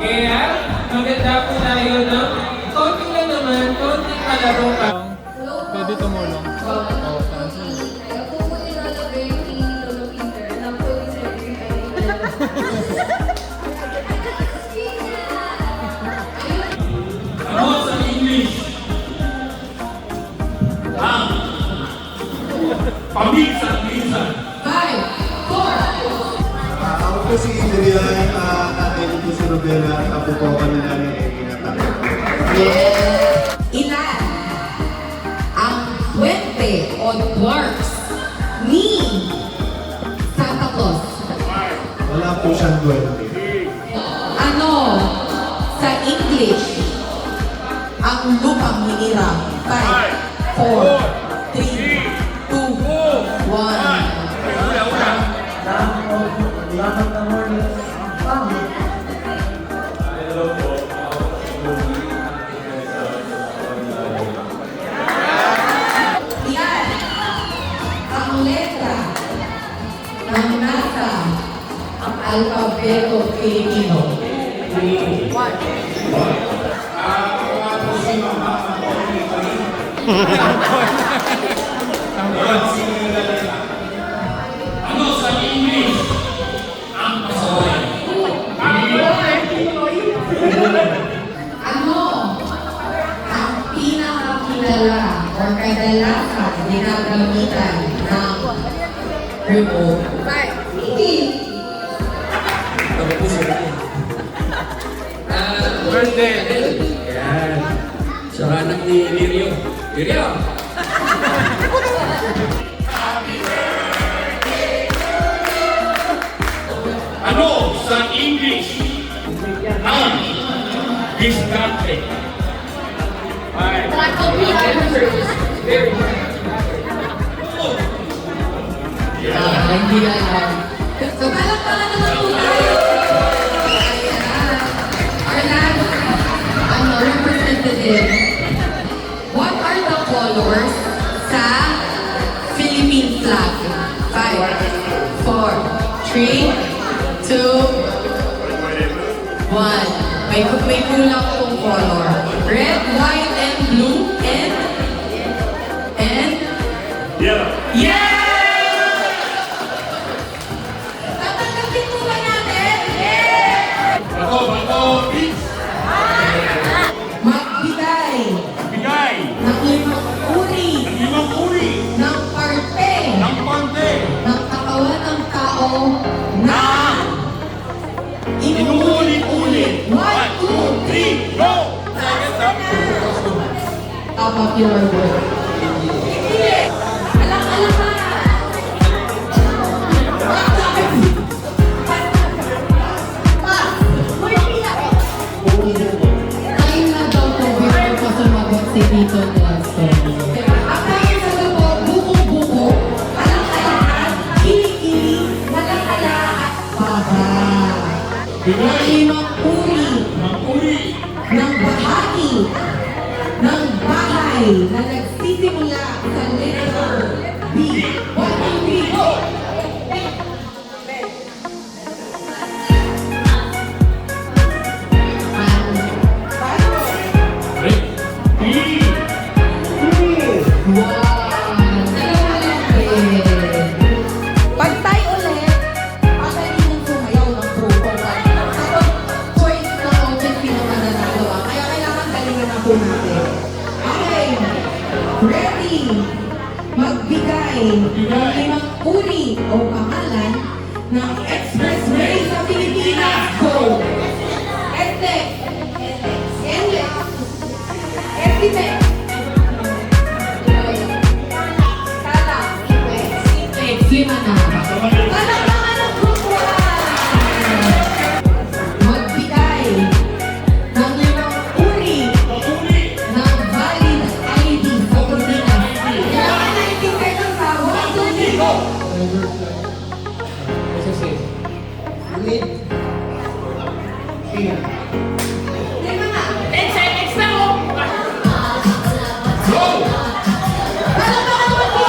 Kaya, maganda po tayo ng konting lang naman, konting palaro ka. Pwede tumulong. Oo, cancel. Ano sa English? Ang paminsan-minsan. 5, 4. Ako po si Adrian, tatay ko po si Rubela, at ako po kami namin ay pinatay. Ilan ang puwente o dwarfs ni Santa Claus? Wala po siyang duwende. Ano sa English ang lupang hinirang? 5, 4, 3, 2, 1. Yan ang letra ng nasa ang alfabeto Pilipino. 1. Ano sa English? Ang pasaway. Ano ang pinakakilala o kadalasan ginagamitan ng remote? Hindi. Birthday! Yan. Sa anak ni Lirio. Lirio! Ano sa English? Ang diskarte. Hindi alam. So, palakpakan naman po tayo. Ayan. Our last representative. What are the colors sa Philippine flag? 5, 4, 3, 2, 1. May kulang kong color. Red, white, and blue, and Yeah. yeah! Tatanggapin po ba natin? Bato, peace. Magbigay Bigay. ng limang uri Limang uri. ng parte Ng konti. ng katawan ng tao na Inuulit-ulit. 1, 2, 3, go! top of your word. Hindi! Alam ka! Ayun na daw po, before ko sumagot si Tito Nelson. Ang kaya sa po, bukong-buko, alang-alaan, kiling-kiling, nalang-alaan at baba. Ang limang uri Limang uri. ng bahagi ng bahay na nagsisimula sa letter B. 1, 2, 3, go! Pagtay ulit, pagaling sumayaw ng grupo. Tapos, choice na audience pinamananagawa. Kaya kailangan galingan na po natin. Okay. Ready? Magbigay ng limang uri o pangalan ng expressway sa Pilipinas. Go! Ete. Ete. Ete. Sima na. Palakpakan ang grupo. Magbigay ng limang uri ng valid ID sa Pilipinas. Kailangan na itingkay ng tawag. 1, 2, 3, go! Lima na. 10 seconds na mo. Go! Palakpakan naman po.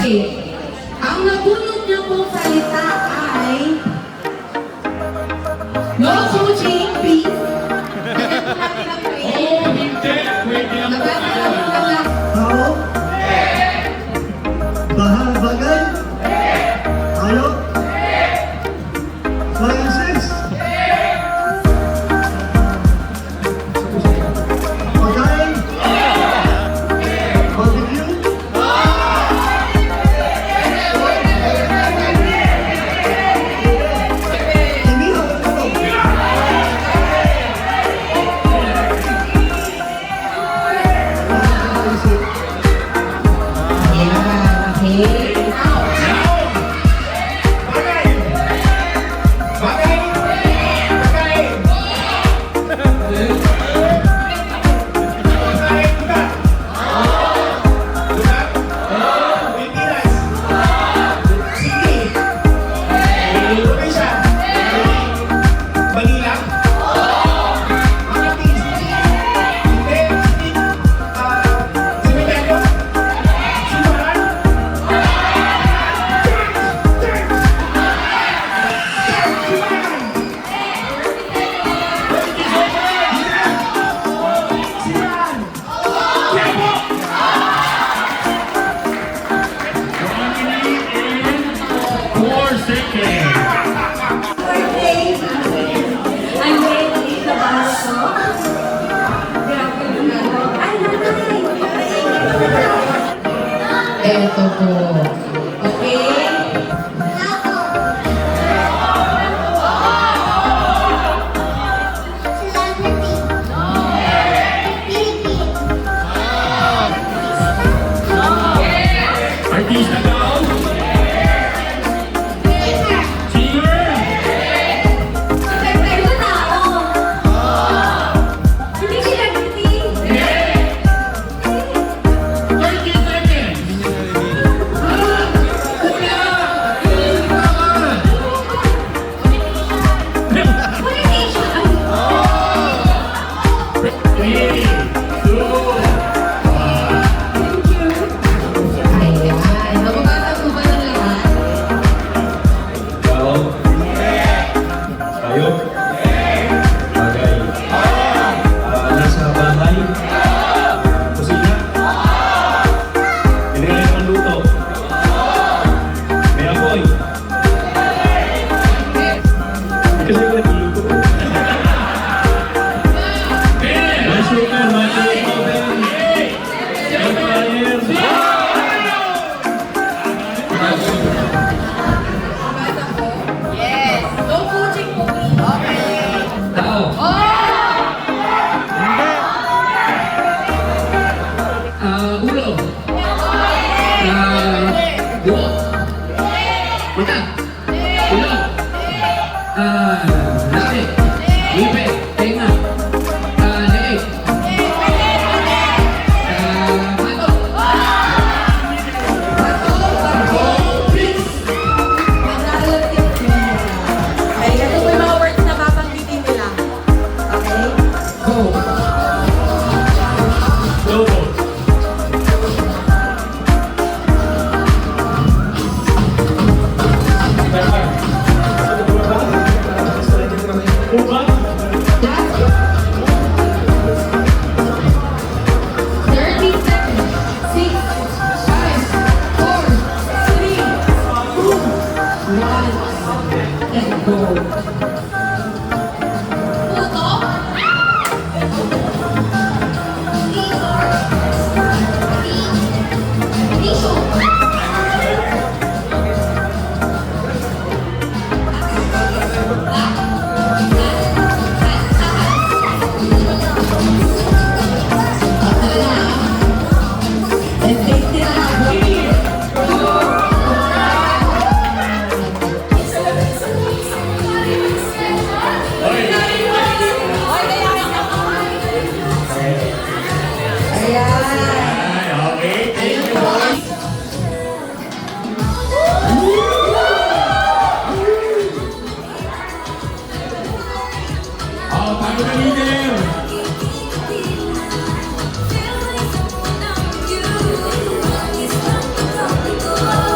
Okay. Ang nabunod niyo pong salita ay no coaching, please. Bigyan po natin ang praise. Oh, hindi. Pwede ang Nagkakaroon po lang. Tao? Bahal bagay? Hayop? Sciences? Pagkain? Barbecue? Inihaw? Ayan, okay. Eto po. Okay? Artista daw. Singer. 30 seconds. Three, two, Ayan. Nababasa po ba ng lahat? Tao. Hayop. Bagay. Nasa bahay. Kusina. Pinili ang luto. May apoy. Kasi ko nagluluto. May sugar, may oven. May fire. Nababasa po? Yes. No coaching po, please. Okay. Tao. Ulo. Buhok. Mata. Ulo. Laki. Bibig. Tenga. Leeg. Bato. Mag-aalat din po. Okay, ito po yung mga words na babanggitin nila. Okay? Go. Lobo. Uba. Last 30 seconds. 6, 5, 4, 3, 2, 1, and go. And they still have Ayan. Ay, okay. Ayun po. Tayo na leader. Oh,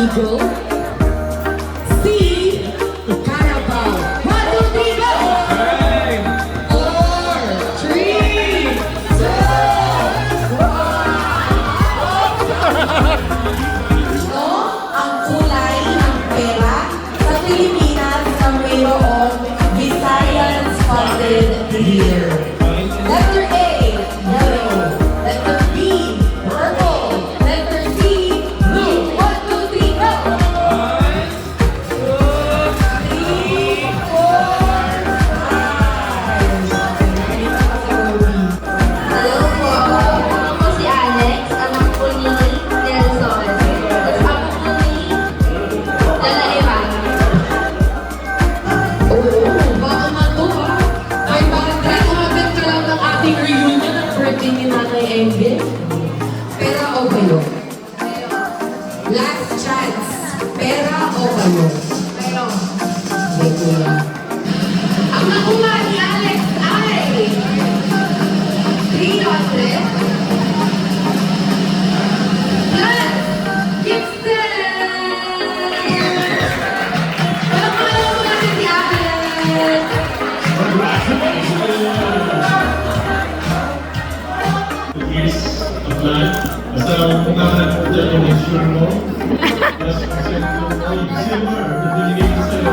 Eagle. C. Carabao. 1, 2, 3, go! 4, 3, 2, 1. Ito ang kulay ng pera sa Pilipinas na mayroong Visayan Spotted Deer. Letter A, yellow. Letter B, purple. Letter C, blue. 1, 2, 3, go! 3, 4, 5. Hello po. Ako po si Alex, anak po ni Nelson. Tapos ako po ni Lala Evan. Oo, baka mato ha. Ay, bakit kumapit ka lang ng ating reunion ng birthday ni Nanay Engel? Pera o kayo? Last chance. Pera o kayo? Pero, May kuya. Ang nakuha ni Alex ay 300 plus 50! Palakpakan po natin si Alex! Yes, apply. Basta kung nakalap ko dyan yung ensure mo. Tapos consent mo. Ay, silver. Bibigay ko sa'yo.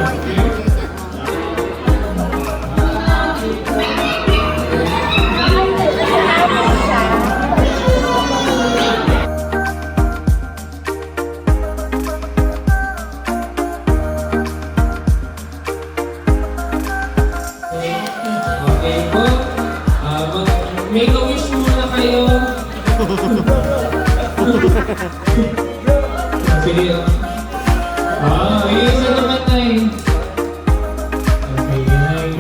Okay? Okay po. Make a wish muna kayo. Sige. Isa naman na eh. Okay, Nay.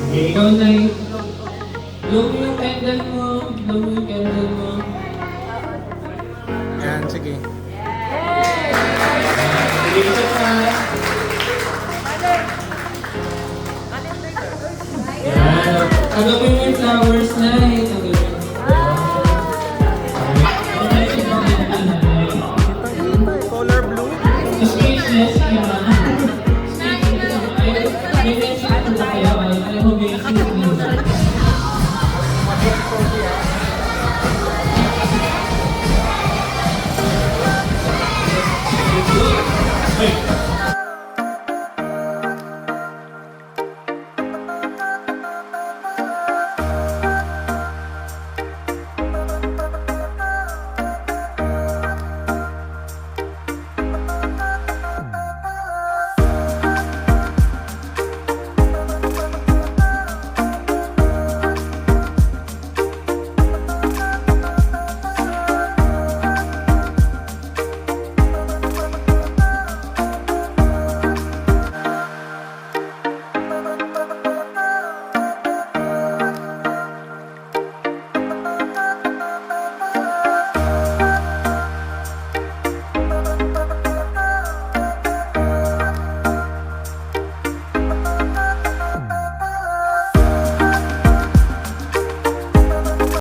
Okay, ikaw Nay. Blow mo yung candle mo. Blow mo yung candle mo. Yan, sige. Sige, isa pa. Yan. Agapin mo yung flowers na.